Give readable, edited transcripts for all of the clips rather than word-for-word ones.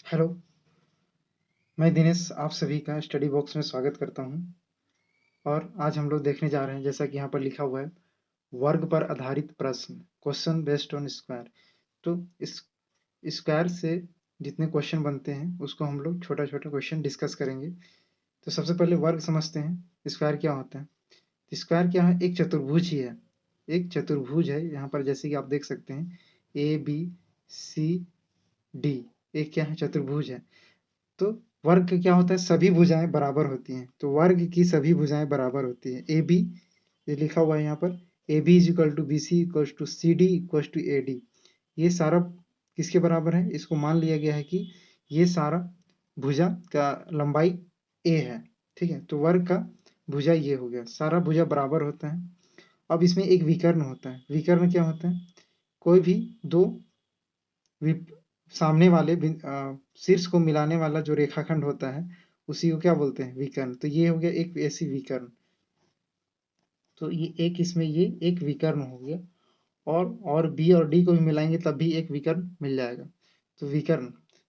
Hello, मैं दिनेश आप सभी का स्टडी बॉक्स में स्वागत करता हूं। और आज हम लोग देखने जा रहे हैं, जैसा कि यहाँ पर लिखा हुआ है, वर्ग पर आधारित प्रश्न, क्वेश्चन बेस्ड ऑन स्क्वायर। तो इस स्क्वायर से जितने क्वेश्चन बनते हैं उसको हम लोग छोटा छोटा क्वेश्चन डिस्कस करेंगे। तो सबसे पहले वर्ग समझते हैं, स्क्वायर क्या होता है। स्क्वायर क्या है? एक चतुर्भुज ही है, एक चतुर्भुज है। यहाँ पर जैसे कि आप देख सकते हैं, ABCD एक क्या है? चतुर्भुज है। तो वर्ग क्या होता है? सभी भुजाएं बराबर होती हैं। तो वर्ग की सभी भुजाएं बराबर होती हैं। ए बी, ये लिखा हुआ है यहाँ पर, A B is equal to B C equal to C D equal to A D. ये सारा किसके बराबर है? इसको मान लिया गया है कि ये सारा भुजा का लंबाई ए है। ठीक है, तो वर्ग का भुजा ये हो गया, सारा भुजा बराबर होता है। अब इसमें एक विकर्ण होता है। विकर्ण क्या होता है? कोई भी दो सामने वाले शीर्ष को मिलाने वाला जो रेखाखंड होता है उसी को क्या बोलते हैं? विकर्ण। तो ये हो गया एक ऐसी विकर्ण। तो ये एक, इसमें ये एक विकर्ण हो गया। और बी और डी को भी मिलाएंगे तब भी एक विकर्ण मिल जाएगा। तो विकर्ण।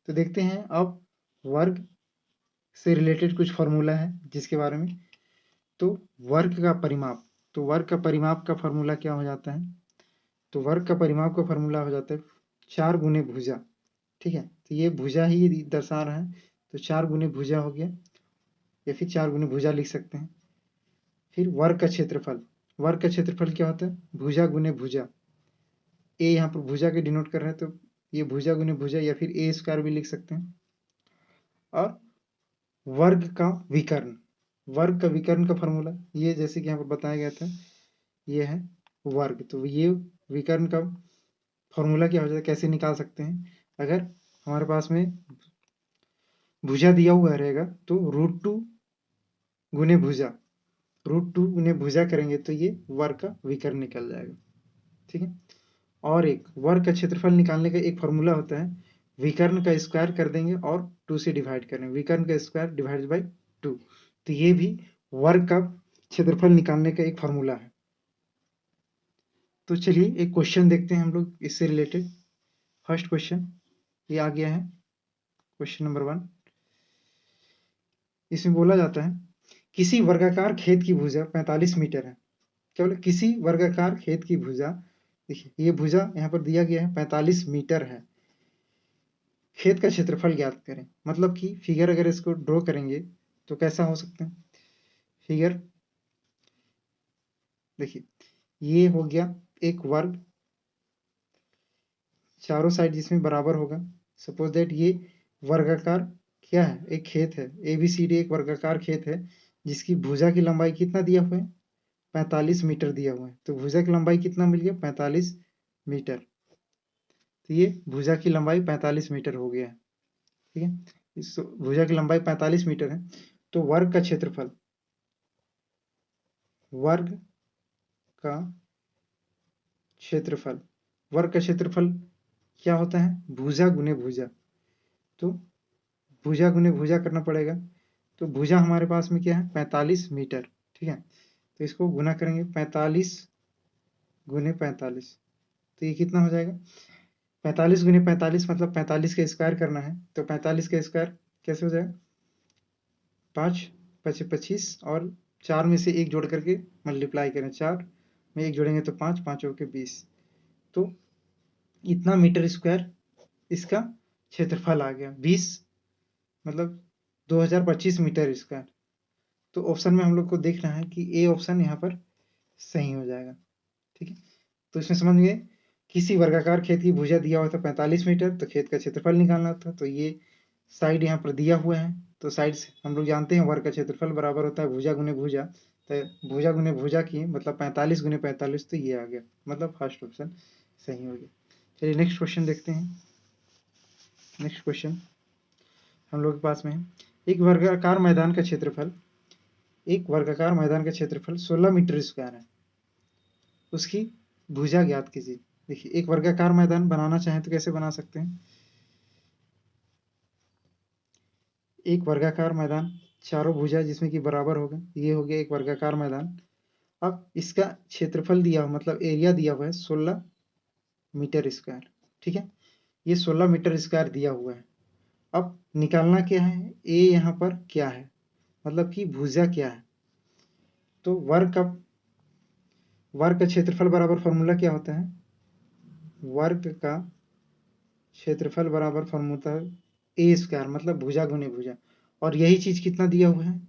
तो देखते हैं अब वर्ग से रिलेटेड कुछ फॉर्मूला है जिसके बारे में। तो वर्ग का परिमाप, तो वर्ग का परिमाप का फॉर्मूला क्या हो जाता है? तो वर्ग का परिमाप का फॉर्मूला हो जाता है 4 गुने भुजा। ठीक है, तो ये भुजा ही दर्शा रहा है, तो 4 गुने भुजा हो गया, या फिर 4 गुने भुजा लिख सकते हैं। फिर वर्ग का क्षेत्रफल, वर्ग का क्षेत्रफल क्या होता है? भुजा गुने भुजा। ए यहाँ पर भुजा के डिनोट कर रहे हैं, तो ये भुजा गुने भुजा, या फिर ए स्क्वायर भी लिख सकते हैं। और वर्ग का विकर्ण, वर्ग का विकर्ण का फॉर्मूला ये जैसे कि यहाँ पर बताया गया था, ये है वर्ग। तो ये विकर्ण का फॉर्मूला क्या हो जाता है, कैसे निकाल सकते हैं? अगर हमारे पास में भुजा दिया हुआ रहेगा तो √2 गुने भुजा, √2 गुने भुजा करेंगे तो ये वर्ग का विकर्ण निकल जाएगा। ठीक है, और एक वर्ग का क्षेत्रफल निकालने का एक फॉर्मूला होता है, विकर्ण का स्क्वायर कर देंगे और 2 से डिवाइड करेंगे, विकर्ण का स्क्वायर डिवाइड बाई 2। तो ये भी वर्ग का क्षेत्रफल निकालने का एक फॉर्मूला है। तो चलिए एक क्वेश्चन देखते हैं हम लोग इससे रिलेटेड। फर्स्ट क्वेश्चन ये आ गया है, क्वेश्चन नंबर 1। इसमें बोला जाता है, किसी वर्गाकार खेत की भुजा 45 मीटर है। क्या बोले? किसी वर्गाकार खेत की भुजा, देखिए ये भुजा यहाँ पर दिया गया है 45 मीटर है। खेत का क्षेत्रफल ज्ञात करें। मतलब कि फिगर अगर इसको ड्रॉ करेंगे तो कैसा हो सकता है फिगर? देखिए ये हो गया एक वर्ग, चारों साइड जिसमें बराबर होगा। सपोज दैट ये वर्गाकार क्या है? एक खेत है। ABCD एक वर्गाकार खेत है जिसकी भुजा की लंबाई कितना दिया हुआ है? 45 मीटर दिया हुआ है। तो भुजा की लंबाई कितना मिल गया? 45 मीटर। तो ये भुजा की लंबाई 45 मीटर हो गया है। ठीक है, इस भुजा की लंबाई 45 मीटर है। तो वर्ग का क्षेत्रफल, वर्ग का क्षेत्रफल, वर्ग का क्षेत्रफल क्या होता है? भुजा गुने भुजा। तो भुजा गुने भुजा करना पड़ेगा। तो भुजा हमारे पास में क्या है? 45 मीटर। ठीक है, तो इसको गुना करेंगे 45 गुने 45। तो ये कितना हो जाएगा? 45 गुने 45 मतलब 45 का स्क्वायर करना है। तो 45 का स्क्वायर कैसे हो जाएगा? 5 5 25 और 4 में से 1 जोड़ करके मल्टीप्लाई करें, 4 में 1 जोड़ेंगे तो 5, 5 के 20। तो इतना मीटर स्क्वायर इसका क्षेत्रफल आ गया। 20 मतलब 2025 मीटर स्क्वायर। तो ऑप्शन में हम लोग को देखना है कि ए ऑप्शन यहाँ पर सही हो जाएगा। ठीक है, तो इसमें समझ गए, किसी वर्गाकार खेत की भुजा दिया हुआ था 45 मीटर, तो खेत का क्षेत्रफल निकालना था। तो ये साइड यहाँ पर दिया हुआ है, तो साइड से हम लोग जानते हैं वर्ग का क्षेत्रफल बराबर होता है भुजा गुने भुजा। तो भुजा गुने भुजा की मतलब 45 गुने 45, तो ये आ गया, मतलब फर्स्ट ऑप्शन सही हो गया। चलिए नेक्स्ट क्वेश्चन देखते हैं। नेक्स्ट क्वेश्चन हम लोग के पास में है, एक वर्गाकार मैदान का क्षेत्रफल, एक वर्गाकार मैदान का क्षेत्रफल 16 मीटर स्क्वायर है। उसकी भुजा ज्ञात कीजिए। देखिए एक वर्गाकार मैदान बनाना चाहें तो कैसे बना सकते हैं? एक वर्गाकार मैदान, चारों भुजा जिसमें कि बराबर होगा, ये हो गया एक वर्गाकार मैदान। अब इसका क्षेत्रफल दिया हुआ, मतलब एरिया दिया हुआ है 16 मीटर स्क्वायर। ठीक है, ये 16 मीटर स्क्वायर दिया हुआ है। अब निकालना क्या है, ए यहाँ पर क्या है, मतलब कि भुजा क्या है। तो वर्ग का क्षेत्रफल बराबर फॉर्मूला क्या होता है, वर्ग का क्षेत्रफल बराबर फॉर्मूला है ए स्क्वायर, मतलब भुजा गुने भुजा, और यही चीज कितना दिया हुआ है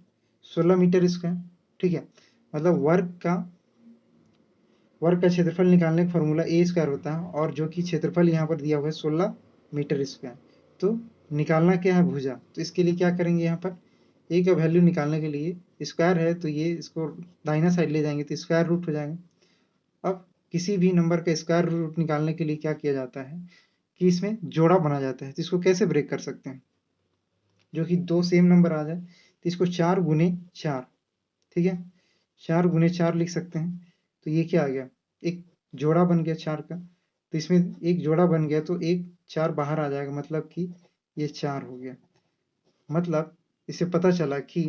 16 मीटर स्क्वायर। ठीक है, मतलब वर्ग का क्षेत्रफल निकालने का फॉर्मूला ए स्क्वायर होता है, और जो कि क्षेत्रफल यहाँ पर दिया हुआ है 16 मीटर स्क्वायर। तो निकालना क्या है भुजा, तो इसके लिए क्या करेंगे, यहाँ पर ए का वैल्यू निकालने के लिए स्क्वायर है तो ये इसको दाहिना साइड ले जाएंगे तो स्क्वायर रूट हो जाएगा। अब किसी भी नंबर का स्क्वायर रूट निकालने के लिए क्या किया जाता है कि इसमें जोड़ा बना जाता है। तो इसको कैसे ब्रेक कर सकते हैं, जो कि दो सेम नंबर आ जाए, तो इसको 4 गुने 4, ठीक है, 4 गुने 4 लिख सकते हैं। तो ये क्या आ गया, एक जोड़ा बन गया 4 का, तो इसमें एक जोड़ा बन गया तो एक 4 बाहर आ जाएगा, मतलब कि ये 4 हो गया। मतलब इससे पता चला कि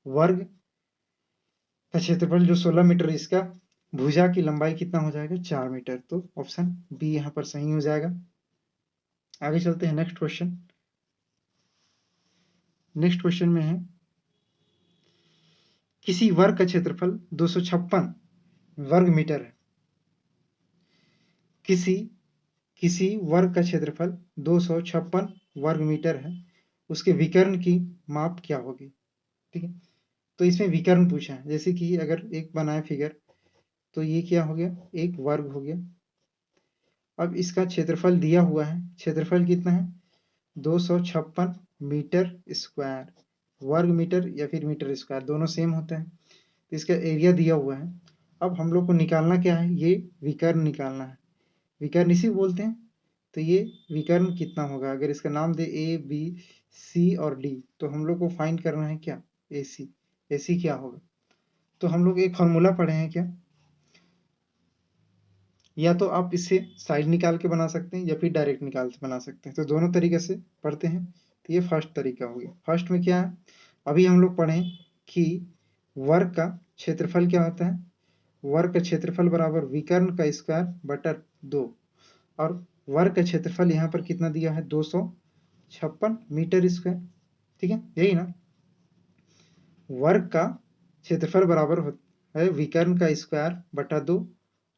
वर्ग का क्षेत्रफल जो 16 मीटर है, इसका भुजा की लंबाई कितना हो जाएगा 4 मीटर। तो ऑप्शन बी यहाँ पर सही हो जाएगा। आगे चलते हैं नेक्स्ट क्वेश्चन। नेक्स्ट क्वेश्चन में है किसी वर्ग का क्षेत्रफल 256 वर्ग मीटर है। किसी वर्ग का क्षेत्रफल 256 वर्ग मीटर है, उसके विकर्ण की माप क्या होगी। ठीक है, तो इसमें विकर्ण पूछा है, जैसे कि अगर एक बनाए फिगर, तो ये क्या हो गया, एक वर्ग हो गया। अब इसका क्षेत्रफल दिया हुआ है, क्षेत्रफल कितना है 256 मीटर स्क्वायर, वर्ग मीटर या फिर मीटर स्क्वायर दोनों सेम होते हैं। तो इसका एरिया दिया हुआ है। अब हम लोग को निकालना क्या है, ये विकर्ण निकालना है, विकर्ण इसी बोलते हैं। तो ये विकर्ण कितना होगा, अगर इसका नाम दे ए बी सी और डी, तो हम लोग को फाइंड करना है क्या ए सी। ए सी क्या होगा, तो हम लोग एक फॉर्मूला पढ़े हैं क्या, या तो आप इससे साइड निकाल के बना सकते हैं या फिर डायरेक्ट निकाल के बना सकते हैं। तो दोनों तरीके से पढ़ते हैं। तो ये फर्स्ट तरीका हो गया। फर्स्ट में क्या है, अभी हम लोग पढ़ें कि वर्ग का क्षेत्रफल क्या होता है, वर्ग का क्षेत्रफल बराबर विकर्ण का स्क्वायर बटा 2, और वर्ग का क्षेत्रफल यहाँ पर कितना दिया है 256 मीटर स्क्वायर। ठीक है, यही ना, वर्ग का क्षेत्रफल बराबर है विकर्ण का स्क्वायर बटा 2,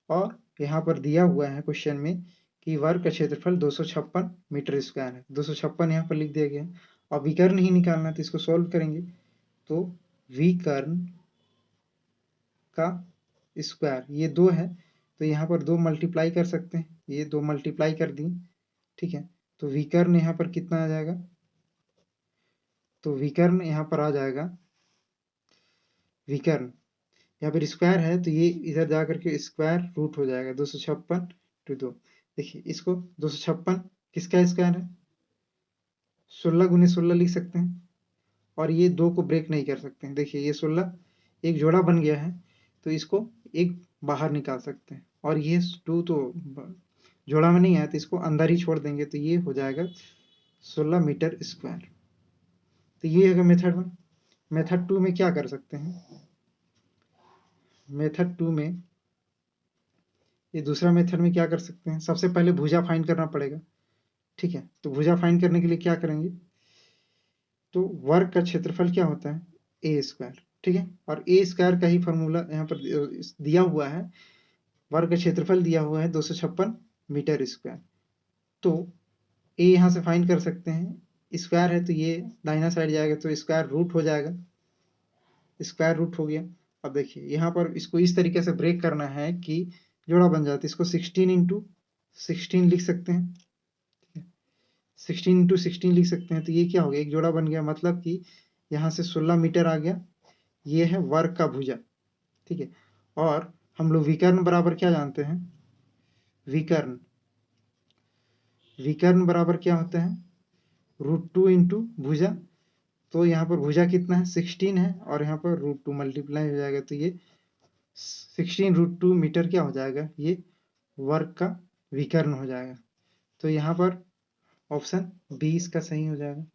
और यहाँ पर दिया हुआ है क्वेश्चन में कि वर्ग का क्षेत्रफल 256 मीटर स्क्वायर है। 256 यहाँ पर लिख दिया गया है, और विकर्ण ही निकालना है तो इसको सॉल्व करेंगे। तो विकर्ण का स्क्वायर ये 2 है, तो यहाँ पर 2 मल्टीप्लाई कर सकते हैं, ये 2 मल्टीप्लाई कर दिए। ठीक है, तो विकर्ण यहाँ पर कितना आ जाएगा, तो विकर्ण यहाँ पर आ जाएगा, विकर्ण यहाँ पर स्क्वायर है तो ये इधर जा करके स्क्वायर रूट हो जाएगा 256 टू 2। देखिए इसको 256 किसका स्क्वायर है, 16 गुने 16 लिख सकते हैं, और ये 2 को ब्रेक नहीं कर सकते हैं। देखिए ये 16 एक जोड़ा बन गया है, तो इसको एक बाहर निकाल सकते हैं, और ये 2 तो जोड़ा में नहीं आया तो इसको अंदर ही छोड़ देंगे, तो ये हो जाएगा 16 मीटर स्क्वायर। तो ये अगर मेथड 1। मेथड 2 में क्या कर सकते हैं, मेथड 2 में ये दूसरा मेथड में क्या कर सकते हैं, सबसे पहले भुजा फाइंड करना पड़ेगा। ठीक है, तो भुजा फाइंड करने के लिए क्या करेंगे, तो वर्ग का क्षेत्रफल क्या होता है ए स्क्वायर। ठीक है, और ए स्क्वायर का ही फॉर्मूला यहाँ पर दिया हुआ है, वर्ग का क्षेत्रफल दिया हुआ है 256 मीटर स्क्वायर। तो ए यहाँ से फाइंड कर सकते हैं, स्क्वायर है तो ये दाहिना साइड जाएगा तो स्क्वायर रूट हो जाएगा, स्क्वायर रूट हो गया। अब देखिए यहाँ पर इसको इस तरीके से ब्रेक करना है कि जोड़ा बन जाता है, इसको 16 इंटू 16 लिख सकते हैं, 16 इंटू 16 लिख सकते हैं। तो ये क्या हो गया, एक जोड़ा बन गया, मतलब कि यहाँ से 16 मीटर आ गया, ये है वर्ग का भुजा। ठीक है, और हम लोग विकर्ण बराबर क्या जानते हैं, विकर्ण विकर्ण बराबर क्या होता है √2 इंटू भुजा। तो यहाँ पर भुजा कितना है 16 है, और यहाँ पर √2 मल्टीप्लाई हो जाएगा, तो ये 16 √2 मीटर क्या हो जाएगा, ये वर्ग का विकर्ण हो जाएगा। तो यहाँ पर ऑप्शन बी इसका सही हो जाएगा।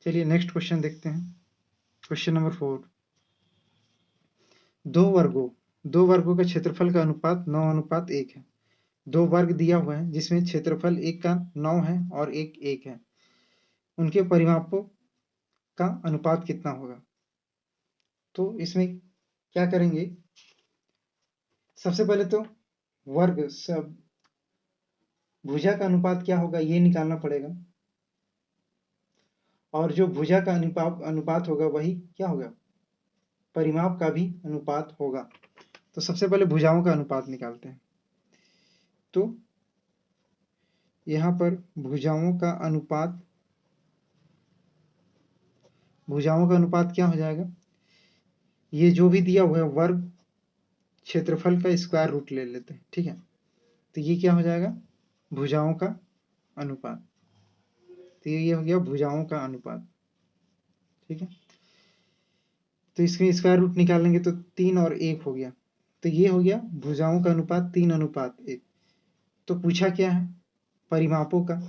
चलिए नेक्स्ट क्वेश्चन देखते हैं। Question number 4। दो वर्गों का क्षेत्रफल का अनुपात 9:1 है। दो वर्ग दिया हुआ है जिसमें क्षेत्रफल एक का 9 है और एक 1 है। उनके परिमापों का अनुपात कितना होगा। तो इसमें क्या करेंगे, सबसे पहले तो वर्ग सब भुजा का अनुपात क्या होगा ये निकालना पड़ेगा, और जो भुजा का अनुपात होगा वही क्या होगा, परिमाप का भी अनुपात होगा। तो सबसे पहले भुजाओं का अनुपात निकालते हैं। तो यहाँ पर भुजाओं का अनुपात क्या हो जाएगा, ये जो भी दिया हुआ है वर्ग क्षेत्रफल का स्क्वायर रूट ले लेते हैं, ठीक है। तो ये क्या हो जाएगा, भुजाओं का अनुपात। तो ये हो गया भुजाओं का अनुपात, ठीक है। तो इसमें स्क्वायर रूट निकालेंगे तो 3 और 1 हो गया। तो ये हो गया भुजाओं का अनुपात 3:1। तो पूछा क्या है, परिमापों का।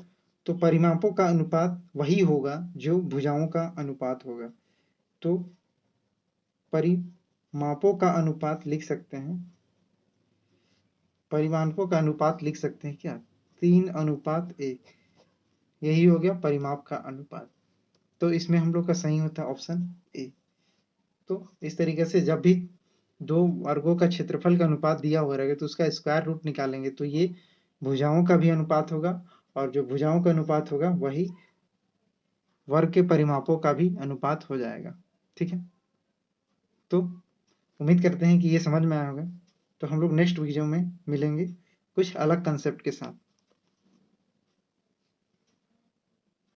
तो परिमापों का अनुपात वही होगा जो भुजाओं का अनुपात होगा। तो परिमापों का अनुपात लिख सकते हैं, परिमापों का अनुपात लिख सकते हैं क्या, 3:1। यही हो गया परिमाप का अनुपात। तो इसमें हम लोग का सही होता है ऑप्शन ए। तो इस तरीके से जब भी दो वर्गों का क्षेत्रफल का अनुपात दिया हुआ रहेगा तो उसका स्क्वायर रूट निकालेंगे तो ये भुजाओं का भी अनुपात होगा, और जो भुजाओं का अनुपात होगा वही वर्ग के परिमापों का भी अनुपात हो जाएगा, ठीक है। तो उम्मीद करते हैं कि ये समझ में आया होगा। तो हम लोग नेक्स्ट वीडियो में मिलेंगे कुछ अलग कंसेप्ट के साथ।